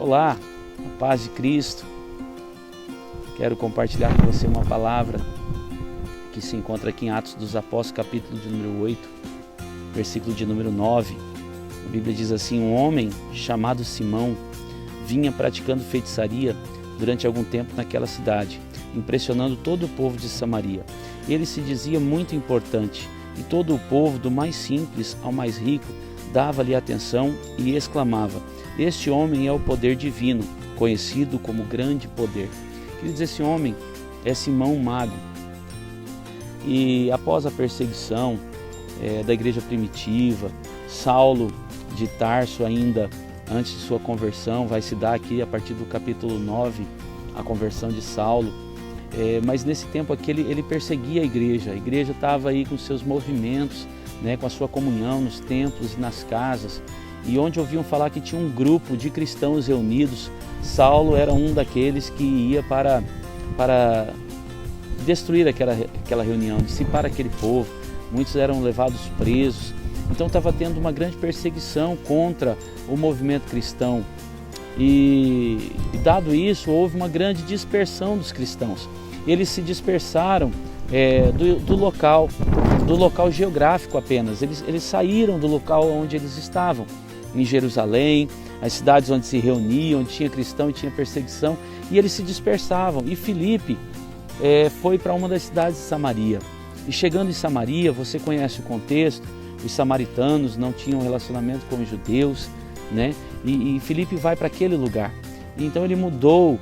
Olá, a paz de Cristo. Quero compartilhar com você uma palavra que se encontra aqui em Atos dos Apóstolos, capítulo de número 8, versículo de número 9. A Bíblia diz assim: um homem chamado Simão vinha praticando feitiçaria durante algum tempo naquela cidade, impressionando todo o povo de Samaria. Ele se dizia muito importante, e todo o povo, do mais simples ao mais rico, dava-lhe atenção e exclamava: este homem é o poder divino, conhecido como grande poder. Queridos, esse homem é Simão Mago. E após a perseguição da igreja primitiva, Saulo de Tarso, ainda antes de sua conversão, vai se dar aqui a partir do capítulo 9, a conversão de Saulo. Mas nesse tempo aqui ele perseguia a igreja estava aí com seus movimentos, com a sua comunhão nos templos e nas casas, e onde ouviam falar que tinha um grupo de cristãos reunidos, Saulo era um daqueles que ia para destruir aquela reunião, dissipar aquele povo. Muitos eram levados presos, então estava tendo uma grande perseguição contra o movimento cristão, e dado isso, houve uma grande dispersão dos cristãos. Eles se dispersaram do local geográfico apenas. Eles saíram do local onde eles estavam, em Jerusalém, as cidades onde se reuniam, onde tinha cristão e tinha perseguição, e eles se dispersavam. E Filipe foi para uma das cidades de Samaria. E chegando em Samaria, você conhece o contexto, os samaritanos não tinham relacionamento com os judeus, e Filipe vai para aquele lugar. Então ele mudou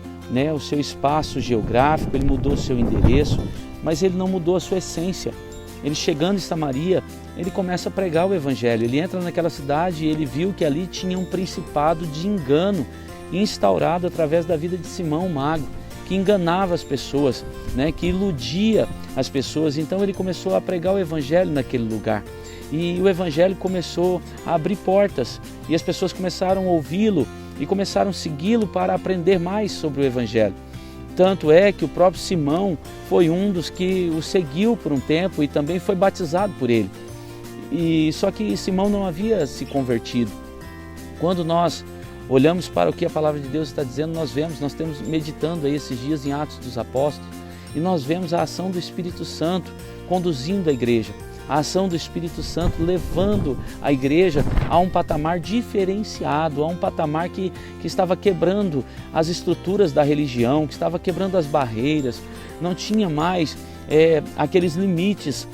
o seu espaço geográfico, ele mudou o seu endereço, mas ele não mudou a sua essência. Ele, chegando em Samaria, ele começa a pregar o evangelho. Ele entra naquela cidade e ele viu que ali tinha um principado de engano instaurado através da vida de Simão Mago, que enganava as pessoas, que iludia as pessoas. Então ele começou a pregar o evangelho naquele lugar. E o evangelho começou a abrir portas, e as pessoas começaram a ouvi-lo e começaram a segui-lo para aprender mais sobre o evangelho. Tanto é que o próprio Simão foi um dos que o seguiu por um tempo e também foi batizado por ele. E só que Simão não havia se convertido. Quando nós olhamos para o que a palavra de Deus está dizendo, nós temos meditando aí esses dias em Atos dos Apóstolos, e nós vemos a ação do Espírito Santo conduzindo a igreja, a ação do Espírito Santo levando a igreja a um patamar diferenciado, a um patamar que estava quebrando as estruturas da religião, que estava quebrando as barreiras. Não tinha mais aqueles limites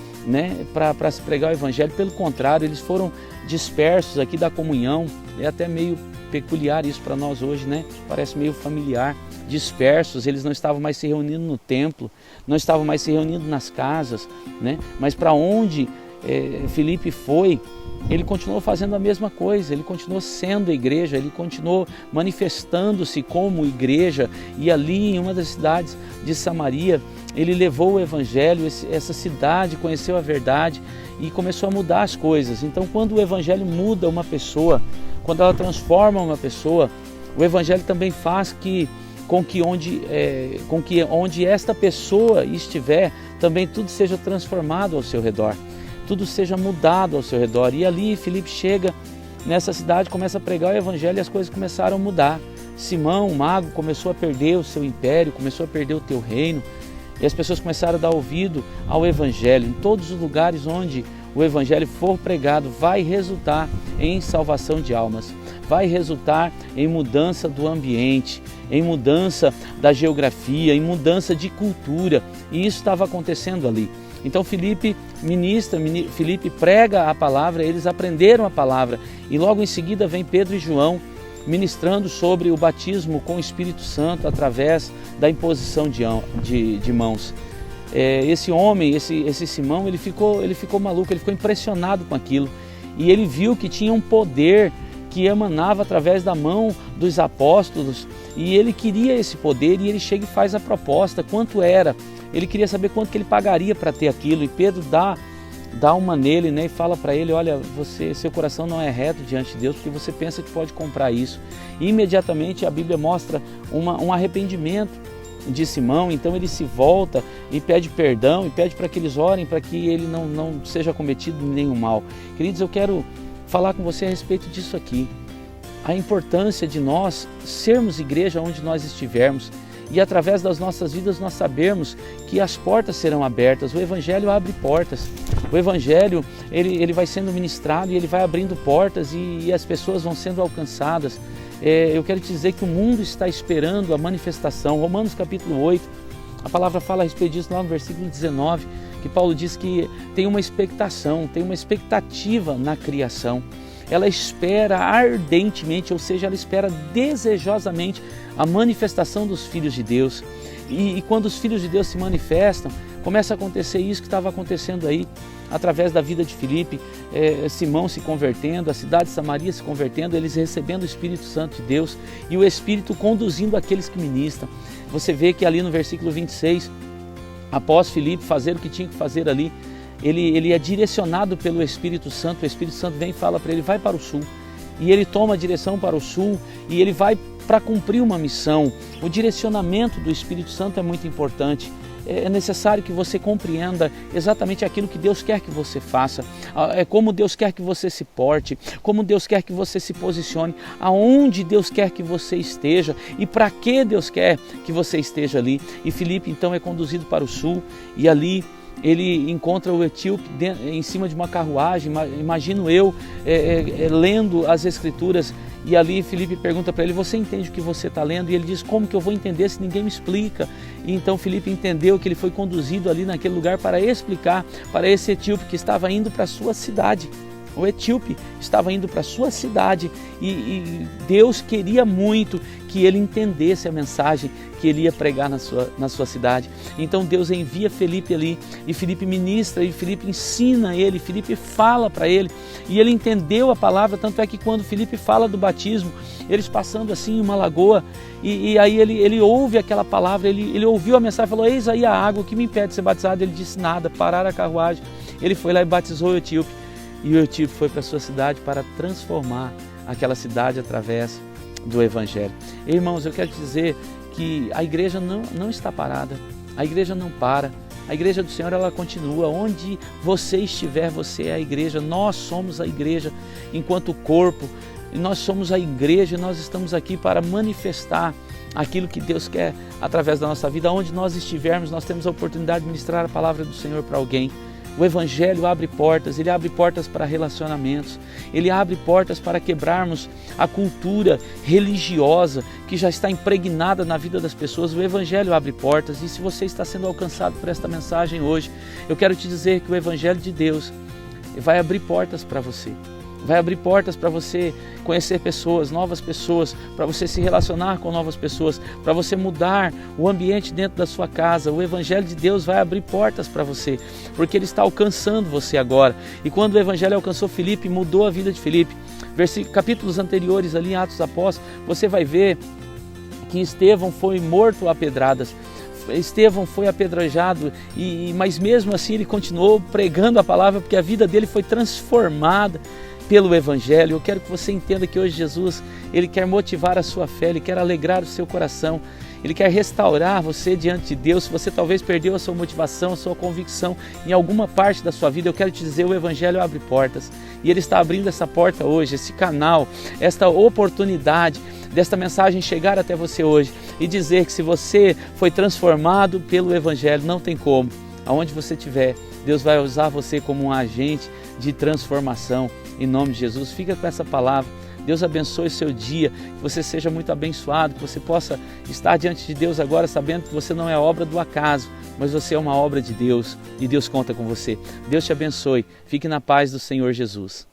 para se pregar o evangelho. Pelo contrário, eles foram dispersos aqui da comunhão. É até meio peculiar isso para nós hoje, parece meio familiar. Dispersos, eles não estavam mais se reunindo no templo, não estavam mais se reunindo nas casas, mas para onde Filipe foi, ele continuou fazendo a mesma coisa, ele continuou sendo a igreja, ele continuou manifestando-se como igreja. E ali em uma das cidades de Samaria, ele levou o evangelho, essa cidade conheceu a verdade e começou a mudar as coisas. Então, quando o evangelho muda uma pessoa, quando ela transforma uma pessoa, o evangelho também faz com que onde esta pessoa estiver, também tudo seja transformado ao seu redor, tudo seja mudado ao seu redor. E ali Filipe chega nessa cidade, começa a pregar o evangelho, e as coisas começaram a mudar. Simão, o mago, começou a perder o seu império, começou a perder o teu reino, e as pessoas começaram a dar ouvido ao evangelho. Em todos os lugares onde o evangelho for pregado, vai resultar em salvação de almas, vai resultar em mudança do ambiente, em mudança da geografia, em mudança de cultura. E isso estava acontecendo ali. Então Filipe Filipe prega a palavra, eles aprenderam a palavra, e logo em seguida vem Pedro e João ministrando sobre o batismo com o Espírito Santo através da imposição de mãos. Esse homem, esse Simão, ele ficou maluco, ele ficou impressionado com aquilo, e ele viu que tinha um poder que emanava através da mão dos apóstolos, e ele queria esse poder, e ele chega e faz a proposta. Quanto era? Ele queria saber quanto que ele pagaria para ter aquilo, e Pedro dá uma nele, e fala para ele: olha, seu coração não é reto diante de Deus, porque você pensa que pode comprar isso. E imediatamente a Bíblia mostra um arrependimento de Simão. Então ele se volta e pede perdão, e pede para que eles orem para que ele não seja cometido nenhum mal. Queridos, eu quero falar com você a respeito disso aqui. a importância de nós sermos igreja onde nós estivermos e através das nossas vidas nós sabemos que as portas serão abertas. O Evangelho abre portas, o Evangelho ele vai sendo ministrado e ele vai abrindo portas e as pessoas vão sendo alcançadas. Eu quero te dizer que o mundo está esperando a manifestação. Romanos capítulo 8, a palavra fala a respeito disso lá no versículo 19, que Paulo diz que tem uma expectação, tem uma expectativa na criação. Ela espera ardentemente, ou seja, ela espera desejosamente a manifestação dos filhos de Deus. E quando os filhos de Deus se manifestam, começa a acontecer isso que estava acontecendo aí, através da vida de Filipe, Simão se convertendo, a cidade de Samaria se convertendo, eles recebendo o Espírito Santo de Deus e o Espírito conduzindo aqueles que ministram. Você vê que ali no versículo 26, após Filipe fazer o que tinha que fazer ali, ele é direcionado pelo Espírito Santo. O Espírito Santo vem e fala para ele, vai para o sul. E ele toma a direção para o sul e ele vai para cumprir uma missão. O direcionamento do Espírito Santo é muito importante. É necessário que você compreenda exatamente aquilo que Deus quer que você faça, como Deus quer que você se porte, como Deus quer que você se posicione, aonde Deus quer que você esteja e para que Deus quer que você esteja ali. E Filipe então é conduzido para o sul e ali ele encontra o etíope em cima de uma carruagem. Imagino eu lendo as Escrituras e ali Filipe pergunta para ele, você entende o que você está lendo? E ele diz, como que eu vou entender se ninguém me explica? E então Filipe entendeu que ele foi conduzido ali naquele lugar para explicar para esse etíope que estava indo para a sua cidade. O etíope estava indo para a sua cidade e Deus queria muito que ele entendesse a mensagem que ele ia pregar na sua cidade. Então Deus envia Filipe ali e Filipe ministra e Filipe ensina ele, Filipe fala para ele e ele entendeu a palavra. Tanto é que quando Filipe fala do batismo, eles passando assim em uma lagoa e aí ele ouve aquela palavra, ele ouviu a mensagem, falou, eis aí a água, o que me impede de ser batizado? Ele disse, nada, parar a carruagem. Ele foi lá e batizou o etíope. E o etíope foi para a sua cidade para transformar aquela cidade através do Evangelho. Irmãos, eu quero te dizer que a igreja não está parada, a igreja não para, a igreja do Senhor ela continua. Onde você estiver, você é a igreja, nós somos a igreja enquanto corpo, nós somos a igreja e nós estamos aqui para manifestar aquilo que Deus quer através da nossa vida. Onde nós estivermos, nós temos a oportunidade de ministrar a palavra do Senhor para alguém. O Evangelho abre portas, ele abre portas para relacionamentos, ele abre portas para quebrarmos a cultura religiosa que já está impregnada na vida das pessoas. O Evangelho abre portas e se você está sendo alcançado por esta mensagem hoje, eu quero te dizer que o Evangelho de Deus vai abrir portas para você. Vai abrir portas para você conhecer pessoas, novas pessoas, para você se relacionar com novas pessoas, para você mudar o ambiente dentro da sua casa. O Evangelho de Deus vai abrir portas para você, porque ele está alcançando você agora. E quando o Evangelho alcançou Filipe, mudou a vida de Filipe. Capítulos anteriores ali em Atos dos Apóstolos, você vai ver que Estevão foi morto a pedradas. Estevão foi apedrejado, mas mesmo assim ele continuou pregando a palavra, porque a vida dele foi transformada pelo Evangelho. Eu quero que você entenda que hoje Jesus, ele quer motivar a sua fé, ele quer alegrar o seu coração, ele quer restaurar você diante de Deus. Se você talvez perdeu a sua motivação, a sua convicção em alguma parte da sua vida, eu quero te dizer, o Evangelho abre portas e ele está abrindo essa porta hoje, esse canal, esta oportunidade desta mensagem chegar até você hoje e dizer que se você foi transformado pelo Evangelho, não tem como, aonde você estiver, Deus vai usar você como um agente de transformação. Em nome de Jesus, fica com essa palavra. Deus abençoe o seu dia, que você seja muito abençoado, que você possa estar diante de Deus agora sabendo que você não é obra do acaso, mas você é uma obra de Deus e Deus conta com você. Deus te abençoe, fique na paz do Senhor Jesus.